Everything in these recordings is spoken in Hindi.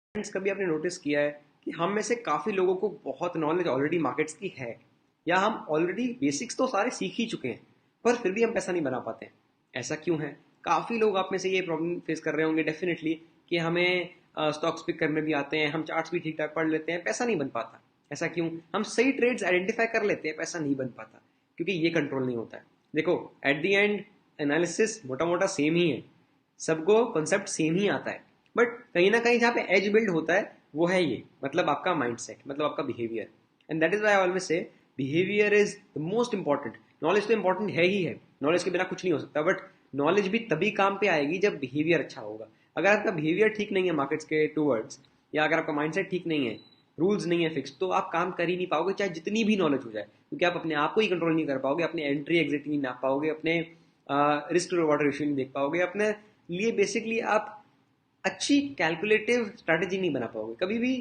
फ्रेंड्स, कभी आपने नोटिस किया है कि हम में से काफ़ी लोगों को बहुत नॉलेज ऑलरेडी मार्केट्स की है, या हम ऑलरेडी बेसिक्स तो सारे सीख ही चुके हैं, पर फिर भी हम पैसा नहीं बना पाते हैं। ऐसा क्यों है? काफ़ी लोग आप में से ये प्रॉब्लम फेस कर रहे होंगे डेफिनेटली, कि हमें स्टॉक्स पिक करने भी आते हैं, हम चार्ट्स भी ठीक ठाक पढ़ लेते हैं, पैसा नहीं बन पाता। ऐसा क्यों? हम सही ट्रेड्स आइडेंटिफाई कर लेते हैं, पैसा नहीं बन पाता, क्योंकि ये कंट्रोल नहीं होता है। देखो, एट द एंड एनालिसिस मोटा मोटा सेम ही है, सबको कॉन्सेप्ट सेम ही आता है, बट कहीं ना कहीं जहाँ पे एज बिल्ड होता है वो है ये, मतलब आपका माइंडसेट, मतलब आपका behaviour. And that is why I always say behaviour is the most important. Knowledge तो इंपॉर्टेंट है ही है, नॉलेज के बिना कुछ नहीं हो सकता, बट नॉलेज भी तभी काम पे आएगी जब बिहेवियर अच्छा होगा। अगर आपका बिहेवियर ठीक नहीं है मार्केट्स के टूवर्ड्स, या अगर आपका माइंडसेट ठीक नहीं है, रूल्स नहीं है फिक्स, तो आप काम कर ही नहीं पाओगे, चाहे जितनी भी नॉलेज हो जाए, क्योंकि आप अपने आप को ही कंट्रोल नहीं कर पाओगे, अपने एंट्री एग्जिट नहीं नाप पाओगे, अपने रिस्क रिवॉर्ड रेशियो नहीं देख पाओगे, अपने लिए बेसिकली आप अच्छी कैलकुलेटिव स्ट्रैटेजी नहीं बना पाओगे, कभी भी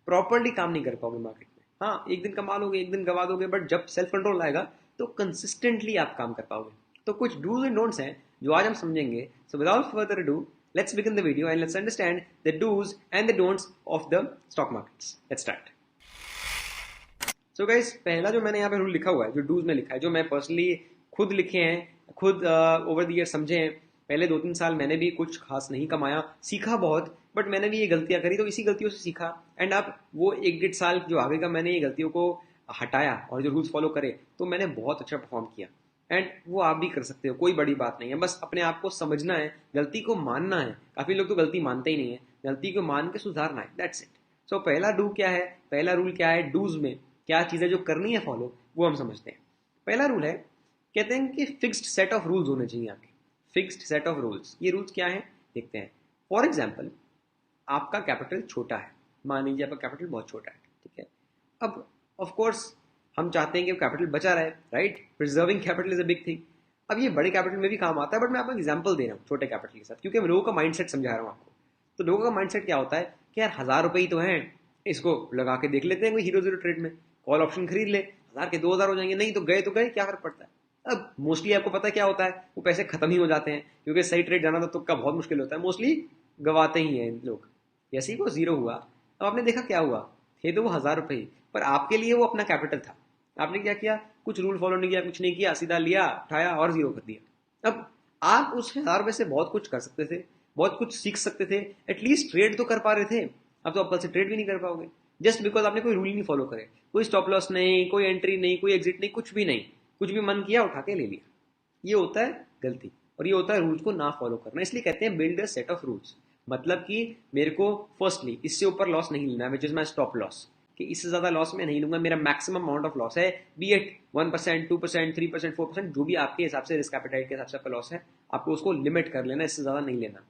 प्रॉपरली काम नहीं कर पाओगे मार्केट में। हाँ, एक दिन कमा लोगे, एक दिन गवा दोगे, बट जब सेल्फ कंट्रोल आएगा तो कंसिस्टेंटली आप काम कर पाओगे। तो कुछ डूज एंड डोंट्स हैं जो आज हम समझेंगे। So without further do, let's begin the video and let's understand the dos and the don'ts of the stock markets. Let's start. So guys, पहला जो मैंने यहाँ पे रूल लिखा हुआ है, जो डूज में लिखा है, जो मैं पर्सनली खुद लिखे हैं, खुद ओवर द ईयर समझे हैं। पहले 2-3 साल मैंने भी कुछ खास नहीं कमाया, सीखा बहुत, बट मैंने भी ये गलतियां करी, तो इसी गलतियों से सीखा। एंड अब वो 1-1.5 साल जो आगे का मैंने ये गलतियों को हटाया और जो रूल्स फॉलो करे, तो मैंने बहुत अच्छा परफॉर्म किया। एंड वो आप भी कर सकते हो, कोई बड़ी बात नहीं है, बस अपने आप को समझना है, गलती को मानना है। काफी लोग तो गलती मानते ही नहीं है, गलती को मान के सुधारना है, दैट्स इट। सो पहला डू क्या है, पहला रूल क्या है, डूज में क्या चीज़ें जो करनी है फॉलो, वो हम समझते हैं। पहला रूल है, कहते हैं कि फिक्स्ड सेट ऑफ रूल्स होने चाहिए आपके। फिक्स्ड सेट ऑफ रूल्स, ये रूल्स क्या है देखते हैं। फॉर एग्जाम्पल, आपका कैपिटल छोटा है, मान लीजिए आपका कैपिटल बहुत छोटा है, ठीक है। अब ऑफ कोर्स हम चाहते हैं कि कैपिटल बचा रहे, right? Preserving capital is a big thing. अब ये बड़े कैपिटल में भी काम आता है, बट मैं आपको एग्जाम्पल दे रहा हूँ छोटे कैपिटल के साथ, क्योंकि मैं लोगों का माइंडसेट समझा रहा हूँ आपको। तो लोगों का माइंडसेट क्या होता है कि यार 1,000 रुपये ही तो हैं, इसको लगा के देख लेते हैं कोई हीरो जीरो ट्रेड में, कॉल ऑप्शन खरीद ले, 1,000 के 2,000 हो जाएंगे, नहीं तो गए, क्या फर्क पड़ता है। अब मोस्टली आपको पता है क्या होता है, वो पैसे खत्म ही हो जाते हैं, क्योंकि सही ट्रेड जाना तो तुक्का बहुत मुश्किल होता है, मोस्टली गवाते ही हैं लोग। जैसे ही वो जीरो हुआ, अब आपने देखा क्या हुआ, थे तो वो 1,000 रुपये ही, पर आपके लिए वो अपना कैपिटल था। आपने क्या किया, कुछ रूल फॉलो नहीं किया, कुछ नहीं किया, सीधा लिया, उठाया और जीरो कर दिया। अब आप उस 1,000 रुपये से बहुत कुछ कर सकते थे, बहुत कुछ सीख सकते थे, एटलीस्ट ट्रेड तो कर पा रहे थे। अब तो आप कल से ट्रेड भी नहीं कर पाओगे, जस्ट बिकॉज आपने कोई रूल नहीं फॉलो करे, कोई स्टॉप लॉस नहीं, कोई एंट्री नहीं, कोई एग्जिट नहीं, कुछ भी नहीं, कुछ भी मन किया उठा के ले लिया। ये होता है गलती, और ये होता है रूल्स को ना फॉलो करना। इसलिए कहते हैं build a set of rules, मतलब कि मेरे को फर्स्टली इससे ऊपर लॉस नहीं लेना, which is my stop loss, कि इससे ज्यादा लॉस मैं नहीं लूंगा, मेरा मैक्सिमम अमाउंट ऑफ लॉस है, बी एट 1%, 2%, 3%, 4%, जो भी आपके हिसाब से रिस्क एपेटाइट के हिसाब से आपका लॉस है, आपको उसको लिमिट कर लेना, इससे ज्यादा नहीं लेना।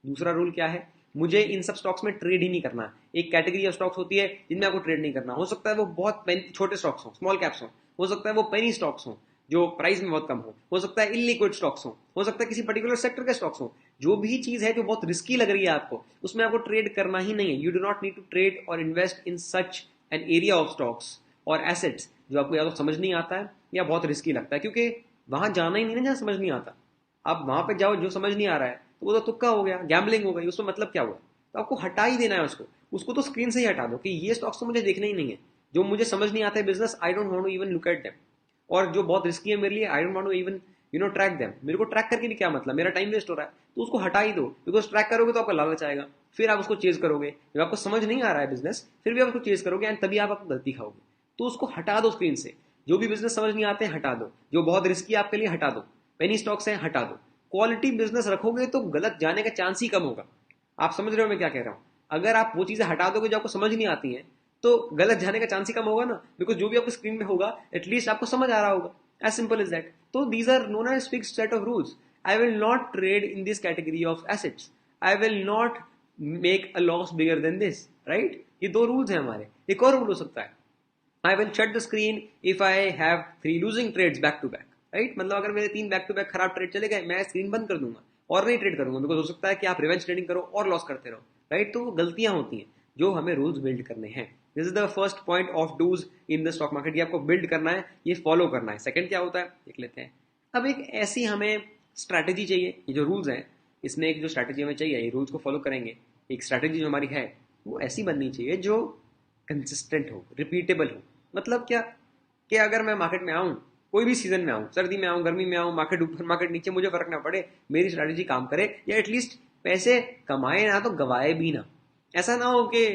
दूसरा रूल क्या है, मुझे इन सब स्टॉक्स में ट्रेड ही नहीं करना। एक कैटेगरी ऑफ स्टॉक्स होती है जिनमें आपको ट्रेड नहीं करना, हो सकता है वो बहुत छोटे स्टॉक्स हो, स्मॉल कैप्स हो सकता है वो पेनी स्टॉक्स हो जो प्राइस में बहुत कम हो सकता है इलिक्विड स्टॉक्स हो सकता है किसी पर्टिकुलर सेक्टर के स्टॉक्स हो। जो भी चीज है जो बहुत रिस्की लग रही है आपको, उसमें आपको ट्रेड करना ही नहीं है। You do not need to trade और invest in such an area of stocks और एसेट्स जो आपको या तो समझ नहीं आता है या बहुत रिस्की लगता है, क्योंकि वहां जाना ही नहीं ना जहां समझ नहीं आता। आप वहां पे जाओ, जो समझ नहीं आ रहा है तो वो तो तुक्का हो गया, गैम्बलिंग हो गई, उसमें मतलब क्या हुआ। तो आपको हटा ही देना है उसको, उसको तो स्क्रीन से ही हटा दो कि ये स्टॉक्स तो मुझे देखने ही नहीं है, जो मुझे समझ नहीं आता है business, I don't want to even look at them, और जो बहुत रिस्की है मेरे लिए, I don't want to even track them. मेरे को ट्रैक करके भी क्या मतलब, मेरा टाइम वेस्ट हो रहा है, तो उसको हटा ही दो। बिकॉज ट्रैक करोगे तो आपका लालच आएगा, फिर आप उसको चेज करोगे, जब आपको समझ नहीं आ रहा है बिजनेस फिर भी आप उसको चेज करोगे, एंड तभी आप गलती खाओगे। तो उसको हटा दो स्क्रीन से। जो भी बिजनेस समझ नहीं आते हटा दो, जो बहुत रिस्की है आपके लिए हटा दो, पेनी स्टॉक्स है हटा दो। क्वालिटी बिजनेस रखोगे तो गलत जाने का चांस ही कम होगा। आप समझ रहे हो मैं क्या कह रहा हूं? अगर आप वो चीजें हटा दोगे जो आपको समझ नहीं आती हैं, तो गलत जाने का चांस ही कम होगा ना, बिकॉज जो भी आपको स्क्रीन में होगा एटलीस्ट आपको समझ आ रहा होगा। As simple is that. तो these are known as fixed set of rules. I will not trade in this category of assets, I will not make a loss bigger than this, right? ये दो रूल्स हैं हमारे। एक और रूल हो सकता है, I will shut the screen if I have 3 losing trades back to back, right? मतलब अगर मेरे 3 बैक टू बैक खराब ट्रेड चले गए, मैं स्क्रीन बंद कर दूंगा और नहीं ट्रेड करूंगा, बिकॉज हो सकता है कि आप रिवेंज ट्रेडिंग करो और लॉस करते रहो, राइट? तो वो गलतियां होती हैं जो हमें रूल्स बिल्ड करने हैं। This is the first point of dos in the stock market. ये आपको बिल्ड करना है, ये फॉलो करना है। सेकंड क्या होता है देख लेते हैं। अब एक ऐसी हमें स्ट्रैटेजी चाहिए, ये जो रूल्स हैं इसमें एक जो स्ट्रैटेजी हमें चाहिए, ये रूल्स को फॉलो करेंगे, एक स्ट्रैटेजी जो हमारी है, वो ऐसी बननी चाहिए जो कंसिस्टेंट हो, रिपीटेबल हो। मतलब क्या कि अगर मैं मार्केट में आऊँ, कोई भी सीजन में आऊँ, सर्दी में आऊँ, गर्मी में आऊँ, मार्केट ऊपर मार्केट नीचे, मुझे फर्क ना पड़े, मेरी स्ट्रैटेजी काम करे, या एटलीस्ट पैसे कमाए ना तो गवाए भी ना। ऐसा ना हो कि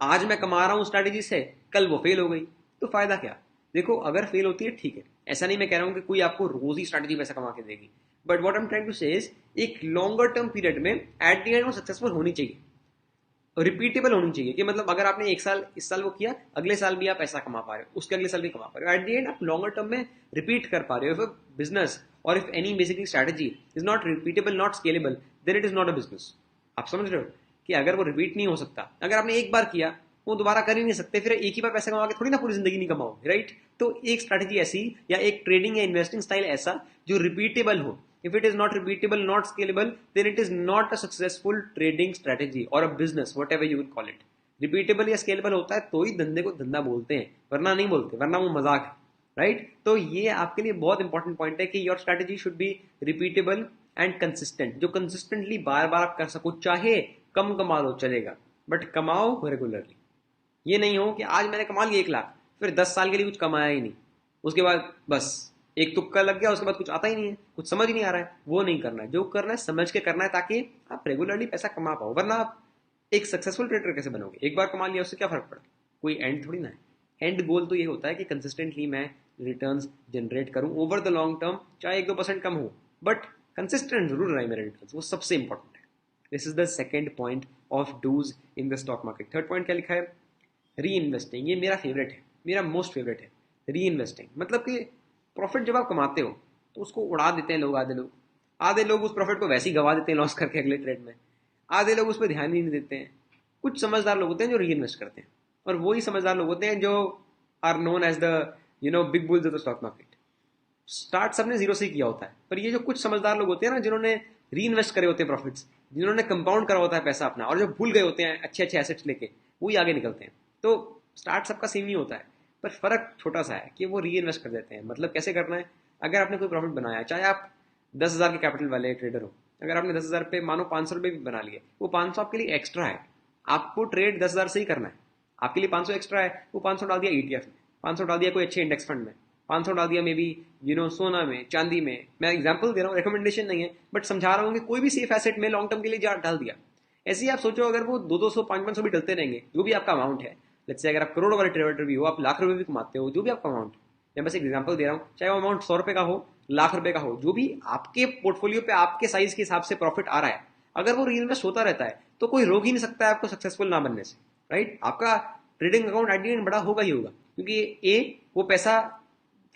आज मैं कमा रहा हूँ स्ट्रैटेजी से, कल वो फेल हो गई, तो फायदा क्या। देखो अगर फेल होती है ठीक है, ऐसा नहीं मैं कह रहा हूँ कि कोई आपको रोज ही स्ट्रैटेजी पैसा कमा के देगी, but what I am trying to say is एक लॉन्गर टर्म पीरियड में एट द एंड वो सक्सेसफुल होनी चाहिए, रिपीटेबल होनी चाहिए। कि मतलब अगर आपने एक साल इस साल वो किया, अगले साल भी आप पैसा कमा पा रहे हो, उसके अगले साल भी कमा पा रहे हो, एट द एंड आप लॉन्गर टर्म में रिपीट कर पा रहे हो। इफ बिजनेस और if any basically strategy is not repeatable, not scalable, then it is not a business. आप समझ रहे हो कि अगर वो रिपीट नहीं हो सकता, अगर आपने एक बार किया वो दोबारा कर ही नहीं सकते, फिर एक ही बार पैसा कमा के थोड़ी ना पूरी जिंदगी नहीं कमाओगे, राइट। तो एक स्ट्रैटेजी ऐसी या एक ट्रेडिंग या इन्वेस्टिंग स्टाइल ऐसा जो रिपीटेबल हो। If it is not repeatable, not scalable, then it is not a successful trading strategy or a business, whatever you will call it. Repeatable या scalable होता है तो ही धंधे को धंधा बोलते हैं, वरना नहीं बोलते, वरना वो मजाक है, राइट। तो ये आपके लिए बहुत इंपॉर्टेंट पॉइंट है कि your strategy should be repeatable and consistent, जो कंसिस्टेंटली बार बार आप कर सको, चाहे कम कमा लो चलेगा, बट कमाओ रेगुलरली। ये नहीं हो कि आज मैंने कमा लिया 1 लाख, फिर 10 साल के लिए कुछ कमाया ही नहीं, उसके बाद बस एक तुक्का लग गया, उसके बाद कुछ आता ही नहीं है, कुछ समझ ही नहीं आ रहा है। वो नहीं करना है, जो करना है समझ के करना है, ताकि आप रेगुलरली पैसा कमा पाओ। वरना आप एक सक्सेसफुल ट्रेडर कैसे बनोगे, एक बार कमा लिया उससे क्या फर्क पड़ा, कोई एंड थोड़ी ना है। एंड गोल तो ये होता है कि कंसिस्टेंटली मैं रिटर्न्स जनरेट करूं ओवर द लॉन्ग टर्म, चाहे 1-2% कम हो, बट कंसिस्टेंट जरूर रहे मेरे रिटर्न्स, वो सबसे इंपॉर्टेंट है। This is the second point of dos in the stock market. Third point क्या लिखा है, री इन्वेस्टिंग। ये मेरा फेवरेट है, मेरा मोस्ट फेवरेट है। री इन्वेस्टिंग मतलब कि प्रॉफिट जब आप कमाते हो तो उसको उड़ा देते हैं लोग, आधे लोग उस प्रॉफिट को वैसे ही गवा देते हैं लॉस करके अगले ट्रेड में, आधे लोग उस पर ध्यान ही नहीं देते हैं। कुछ समझदार लोग होते हैं जो री इन्वेस्ट करते हैं, और वही समझदार लोग होते हैं जो are known as the big bulls of the stock market. Start सबने जीरो से ही किया होता है, पर ये जो कुछ समझदार लोग होते हैं ना, जिन्होंने री इन्वेस्ट करे होते हैं प्रॉफिट्स, जिन्होंने कंपाउंड करा होता है पैसा अपना, और जो भूल गए होते हैं अच्छे अच्छे एसेट्स लेके, वही आगे निकलते हैं। तो स्टार्ट सबका सेम ही होता है, पर फर्क छोटा सा है कि वो री इन्वेस्ट कर देते हैं। मतलब कैसे करना है, अगर आपने कोई प्रॉफिट बनाया, चाहे आप 10,000 के कैपिटल वाले ट्रेडर हो, अगर आपने 10,000 पे मानो 500 रुपये भी बना लिए, वो 500 आपके लिए एक्स्ट्रा है। आपको ट्रेड 10,000 से ही करना है, आपके लिए 500 एक्स्ट्रा है, वो 500 डाल दिया ETF में, 500 डाल दिया कोई अच्छे इंडेक्स फंड में, 500 डाल दिया मे बी सोना में, चांदी में। मैं एग्जाम्पल दे रहा हूँ, रिकमेंडेशन नहीं है, बट समझा रहा हूँ कि कोई भी सेफ एसेट में लॉन्ग टर्म के लिए डाल दिया। ऐसे ही आप सोचो अगर वो 200, 500 भी डलते रहेंगे, जो भी आपका अमाउंट है, लेट्स से अगर आप करोड़ वाले ट्रेडर भी हो, आप लाख रुपए भी कमाते हो, जो भी आपका अमाउंट, मैं बस एक एग्जांपल दे रहा हूँ, चाहे वो अमाउंट 100 रुपए का हो, लाख रुपए का हो, जो भी आपके पोर्टफोलियो पे आपके साइज के हिसाब से प्रॉफिट आ रहा है, अगर वो रीइन्वेस्ट होता रहता है तो कोई रोक ही नहीं सकता है आपको सक्सेसफुल ना बनने से, राइट। आपका trading account eight the and बड़ा होगा ही होगा, क्योंकि ए वो पैसा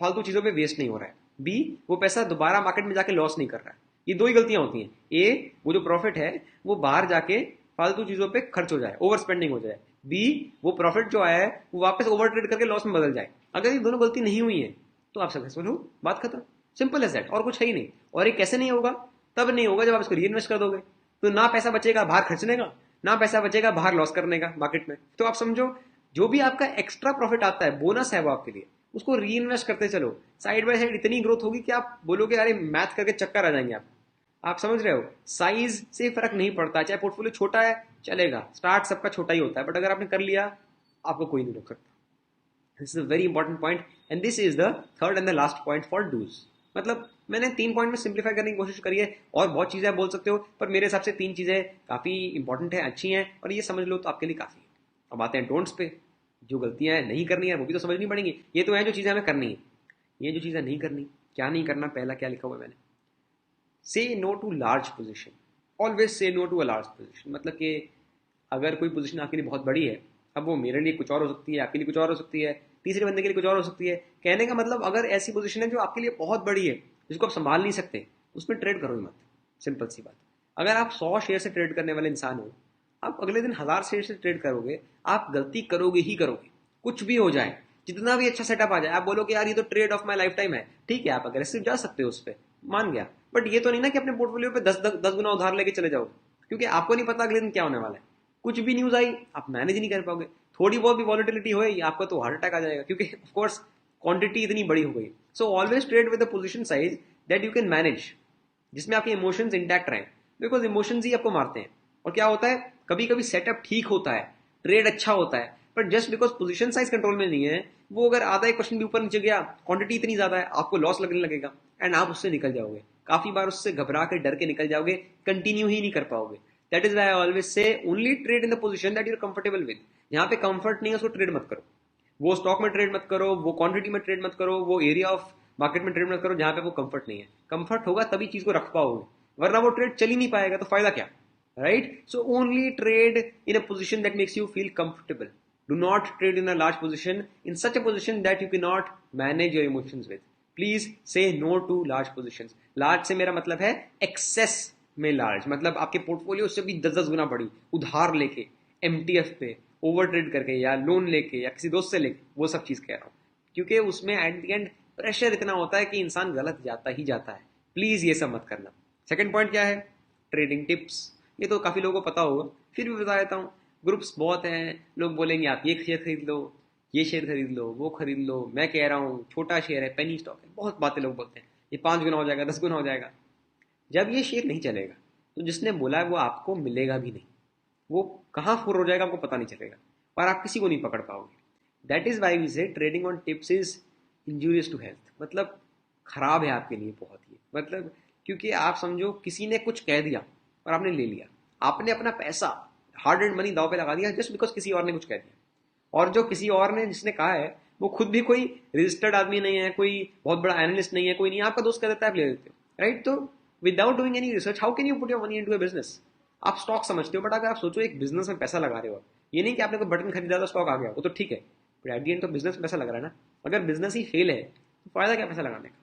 फालतू चीजों पे वेस्ट नहीं हो रहा है, बी वो पैसा दोबारा मार्केट में जाके लॉस नहीं कर रहा है। ये दो ही गलतियां होती हैं, ए वो जो प्रॉफिट है वो बाहर जाके फालतू चीजों पे खर्च हो जाए, ओवर स्पेंडिंग हो जाए, बी वो प्रॉफिट जो आया है वो वापस ओवर ट्रेड करके लॉस में बदल जाए। अगर ये दोनों गलती नहीं हुई है तो आप सक्सेसफुल हो, बात खत्म, सिंपल एज दैट, और कुछ है ही नहीं। और ये कैसे नहीं होगा, तब नहीं होगा जब आप इसको री इन्वेस्ट कर दोगे, तो ना पैसा बचेगा बाहर खर्चने का, ना पैसा बचेगा बाहर लॉस करने का मार्केट में। तो आप समझो जो भी आपका एक्स्ट्रा प्रॉफिट आता है, बोनस है वो आपके लिए, उसको री इन्वेस्ट करते चलो, साइड बाय साइड इतनी ग्रोथ होगी कि आप बोलोगे अरे मैथ करके चक्कर आ जाएंगे आप समझ रहे हो। साइज से फर्क नहीं पड़ता, चाहे पोर्टफोलियो छोटा है चलेगा, स्टार्ट सबका छोटा ही होता है, बट अगर आपने कर लिया आपको कोई नहीं रोक सकता। This is a very important point, and this is the third and the last point for dos. मतलब मैंने 3 पॉइंट में सिंप्लीफाई करने की कोशिश करी है, और बहुत चीजें आप बोल सकते हो, पर मेरे हिसाब से 3 चीजें काफी इंपॉर्टेंट है, अच्छी हैं, और ये समझ लो तो आपके लिए काफी है। अब आते हैं डोंट्स पे, जो गलतियां नहीं करनी है वो भी तो समझनी पड़ेंगी। ये तो है जो चीजें हमें करनी है, ये जो चीजें नहीं करनी, क्या नहीं करना, पहला क्या लिखा हुआ है मैंने, say no to large position, always say no to a large position. मतलब कि अगर कोई पोजीशन आपके लिए बहुत बड़ी है, अब वो मेरे लिए कुछ और हो सकती है, आपके लिए कुछ और हो सकती है, तीसरे बंदे के लिए कुछ और हो सकती है। कहने का मतलब अगर ऐसी पोजीशन है जो आपके लिए बहुत बड़ी है, जिसको आप संभाल नहीं सकते, उसमें ट्रेड करो ही मत, सिंपल सी बात। अगर आप 100 शेयर से ट्रेड करने वाले इंसान हो, आप अगले दिन 1000 शेयर से ट्रेड करोगे, आप गलती करोगे ही करोगे, कुछ भी हो जाए, जितना भी अच्छा सेटअप आ जाए, आप बोलोगे यार ये तो trade of my life time है, ठीक है आप अग्रेसिव जा सकते हो उस पर, मान गया, बट ये तो नहीं ना कि अपने पोर्टफोलियो पे 10 गुना उधार लेके चले जाओगे, क्योंकि आपको नहीं पता अगले दिन क्या होने वाला है। कुछ भी न्यूज आई आप मैनेज नहीं कर पाओगे, थोड़ी बहुत भी वॉलिटिलिटी हो आपका तो हार्ट अटैक आ जाएगा, क्योंकि ऑफ कोर्स क्वांटिटी इतनी बड़ी हो गई। So always trade with the position size that you can manage, जिसमें आपके इमोशंस इंटैक्ट रहे, बिकॉज इमोशंस ही आपको मारते हैं। और क्या होता है, कभी कभी सेटअप ठीक होता है, ट्रेड अच्छा होता है, पर just because position size control में नहीं है, वो अगर आधा 1% भी ऊपर नीचे गया, क्वांटिटी इतनी ज्यादा है, आपको लॉस लगने लगेगा एंड आप उससे निकल जाओगे। काफी बार उससे घबरा के डर के निकल जाओगे, कंटिन्यू ही नहीं कर पाओगे। That is why I always say only trade in the position that you are comfortable with. यहाँ पे कंफर्ट नहीं है उसको ट्रेड मत करो, वो स्टॉक में ट्रेड मत करो, वो क्वांटिटी में ट्रेड मत करो, वो एरिया ऑफ मार्केट में ट्रेड मत करो जहां पे वो कंफर्ट नहीं है। कंफर्ट होगा तभी चीज को रख पाओगे, वरना वो ट्रेड चल ही नहीं पाएगा तो फायदा क्या, right? So only trade in a position that makes you feel comfortable. Do not trade in a large position, in such a position that you can not manage your emotions with. Please say no to large positions. Large से मेरा मतलब है एक्सेस में लार्ज, मतलब आपके पोर्टफोलियो से भी 10-10 गुना बड़ी, उधार लेके, एमटीएफ पे, ओवर ट्रेड करके, या लोन लेके, या किसी दोस्त से लेके, वो सब चीज कह रहा हूँ। क्योंकि उसमें एट द एंड प्रेशर इतना होता है कि इंसान गलत जाता ही जाता है। प्लीज ये सब मत करना। सेकंड पॉइंट क्या है? Trading tips. ये तो काफी लोगों को पता होगा, फिर भी बता देता हूँ। ग्रुप्स बहुत हैं, लोग बोलेंगे आप ये शेयर खरीद लो, ये शेयर खरीद लो, वो खरीद लो। मैं कह रहा हूँ छोटा शेयर है, पेनी स्टॉक है, बहुत बातें लोग बोलते हैं, ये 5 गुना हो जाएगा, 10 गुना हो जाएगा। जब ये शेयर नहीं चलेगा तो जिसने बोला है वो आपको मिलेगा भी नहीं, वो कहाँ फुर हो जाएगा आपको पता नहीं चलेगा, और आप किसी को नहीं पकड़ पाओगे। That is why we say trading on tips is injurious to health, मतलब खराब है आपके लिए बहुत ही, मतलब क्योंकि आप समझो किसी ने कुछ कह दिया और आपने ले लिया, आपने अपना पैसा, हार्ड एंड मनी दाव पे लगा दिया जस्ट बिकॉज किसी और ने कुछ कह दिया। और जो किसी और ने जिसने कहा है वो खुद भी कोई रजिस्टर्ड आदमी नहीं है, कोई बहुत बड़ा एनालिस्ट नहीं है, कोई नहीं, आपका दोस्त कह देता है आप ले लेते हो, राइट? तो without doing any research how can you put your money into a business? आप स्टॉक समझते हो, बट अगर आप सोचो एक बिजनेस में पैसा लगा रहे हो, ये नहीं कि आपने कोई बटन खरीदा था स्टॉक आ गया, वो तो ठीक है, बट एट द एंड तो बिजनेस में पैसा लग रहा है ना। अगर बिजनेस ही फेल है तो फायदा क्या पैसा लगाने का?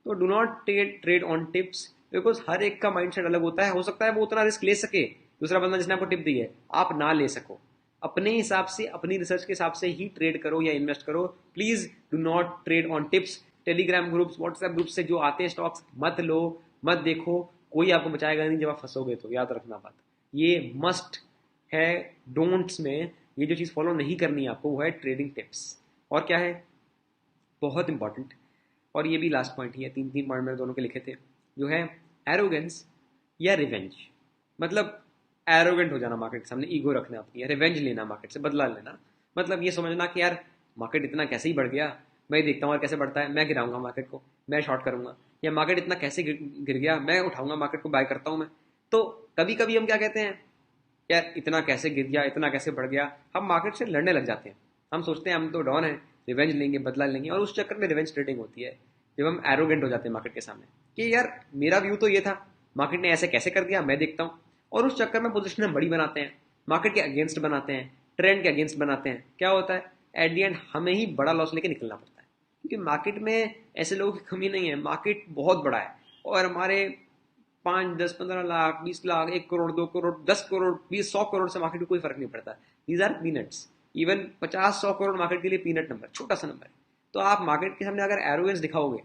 तो do not trade on tips, because हर एक का माइंडसेट अलग होता है। हो सकता है वो उतना रिस्क ले सके, दूसरा बंदा जिसने आपको टिप दी है आप ना ले सको। अपने हिसाब से, अपनी रिसर्च के हिसाब से ही ट्रेड करो या इन्वेस्ट करो। Please do not trade on tips. Telegram groups, WhatsApp group से जो आते हैं स्टॉक्स, मत लो, मत देखो, कोई आपको बचाएगा नहीं जब आप फंसोगे तो, याद रखना बात। ये मस्ट है डोंट्स में, ये जो चीज़ फॉलो नहीं करनी है आपको वो है ट्रेडिंग टिप्स। और क्या है बहुत इंपॉर्टेंट, और ये भी लास्ट पॉइंट ही है, 3 पॉइंट मैंने दोनों के लिखे थे, जो है एरोगेंस या रिवेंज। मतलब एरोगेंट हो जाना मार्केट के सामने, ईगो रखना अपनी, रिवेंज लेना, मार्केट से बदला लेना। मतलब ये समझना कि यार मार्केट इतना कैसे ही बढ़ गया, मैं देखता हूँ और कैसे बढ़ता है, मैं गिराऊंगा मार्केट को, मैं शॉर्ट करूंगा। या मार्केट इतना कैसे गिर गया, मैं उठाऊंगा मार्केट को, बाय करता हूँ मैं। तो कभी कभी हम क्या कहते हैं, यार इतना कैसे गिर गया, इतना कैसे बढ़ गया, हम मार्केट से लड़ने लग जाते हैं। हम सोचते हैं हम तो डॉन है, रिवेंज लेंगे, बदला लेंगे, और उस चक्कर में रिवेंज ट्रेडिंग होती है। जब हम एरोगेंट हो जाते हैं मार्केट के सामने कि यार मेरा व्यू तो ये था, मार्केट ने ऐसे कैसे कर दिया, मैं देखता हूँ, और उस चक्कर में पोजिशन हम बड़ी बनाते हैं, मार्केट के अगेंस्ट बनाते हैं, ट्रेंड के अगेंस्ट बनाते हैं। क्या होता है एट दी एंड हमें ही बड़ा लॉस लेके निकलना पड़ता है, क्योंकि मार्केट में ऐसे लोगों की कमी नहीं है, मार्केट बहुत बड़ा है, और हमारे 5, 10, 15 लाख, 20 लाख, 1 करोड़, 2 करोड़, 10 करोड़, 20, 100 करोड़ से मार्केट में कोई फर्क नहीं पड़ता। These are peanuts. Even 50, 100 crore market के लिए पीनट नंबर, छोटा सा नंबर है। तो आप मार्केट के सामने अगर एरोगेंस दिखाओगे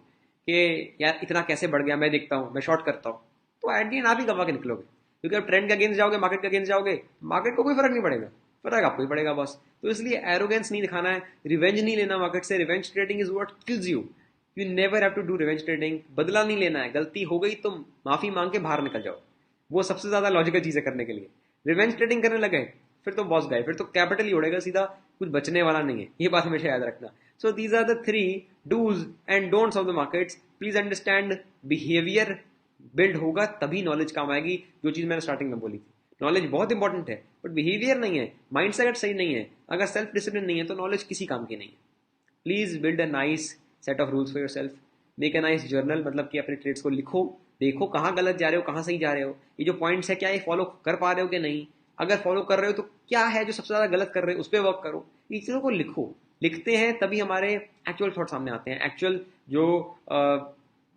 कि यार इतना कैसे बढ़ गया, मैं देखता हूँ, मैं शॉर्ट करता हूँ, तो एट दी एंड आप ही गवा के निकलोगे। क्योंकि आप ट्रेंड के अगेंस्ट जाओगे, मार्केट के अगेंस्ट जाओगे, मार्केट को कोई फर्क नहीं पड़ेगा, फर्क आपको ही पड़ेगा बस। तो इसलिए एरोगेंस नहीं दिखाना है, रिवेंज नहीं लेना मार्केट से। Revenge trading is what kills you. You never have to do revenge trading. बदला नहीं लेना है, गलती हो गई तो माफी मांग के बाहर निकल जाओ, वो सबसे ज्यादा लॉजिकल चीज है करने के लिए। रिवेंज ट्रेडिंग करने लगे फिर तो बॉस गए, फिर तो कैपिटल ही उड़ेगा सीधा, कुछ बचने वाला नहीं है, ये बात हमेशा याद रखना। So these are the 3 dos and don'ts of the markets. Please understand, behaviour build होगा तभी नॉलेज काम आएगी, जो चीज मैंने स्टार्टिंग में बोली थी। नॉलेज बहुत इंपॉर्टेंट है, बट बिहेवियर नहीं है, माइंड सेट सही नहीं है, अगर सेल्फ डिसिप्लिन नहीं है तो नॉलेज किसी काम की नहीं है। Please build a nice set of rules for your self. Make a nice journal, मतलब कि अपने ट्रेड्स को लिखो, देखो कहाँ गलत जा रहे हो, कहाँ सही जा रहे हो, ये जो पॉइंट्स है क्या ये फॉलो कर पा रहे हो कि नहीं, अगर फॉलो कर रहे हो तो क्या है जो सबसे ज्यादा गलत कर रहे हो, उस पर वर्क करो। इन चीजों को लिखो। लिखते हैं तभी हमारे एक्चुअल थॉट सामने आते हैं, एक्चुअल जो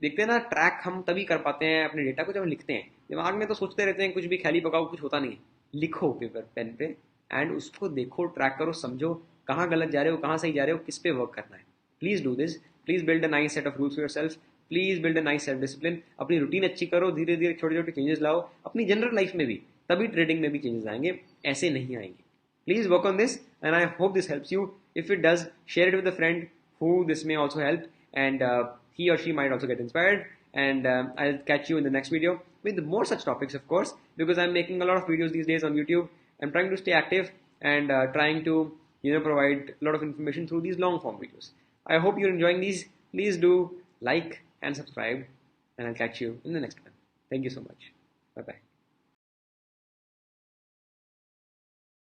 देखते हैं ना ट्रैक हम तभी कर पाते हैं अपने डेटा को जब हम लिखते हैं। दिमाग में तो सोचते रहते हैं, कुछ भी ख्याली पकाओ, कुछ होता नहीं है। लिखो पेपर पेन पे एंड उसको देखो, ट्रैक करो, समझो कहाँ गलत जा रहे हो, कहाँ सही जा रहे हो, किस पे वर्क करना है। Please do this. Please build a nice set of rules for yourself. Please build a nice self discipline. अपनी रूटीन अच्छी करो, धीरे धीरे छोटे छोटे चेंजेस लाओ अपनी जनरल लाइफ में भी, तभी ट्रेडिंग में भी चेंजेस आएंगे, ऐसे नहीं आएंगे। Please work on this and I hope this helps you. If it does, share it with a friend who this may also help, and he or she might also get inspired. And I'll catch you in the next video with more such topics, of course, because I'm making a lot of videos these days on YouTube. I'm trying to stay active. and trying to provide a lot of information through these long form videos. I hope you're enjoying these. Please do like and subscribe, and I'll catch you in the next one. Thank you so much.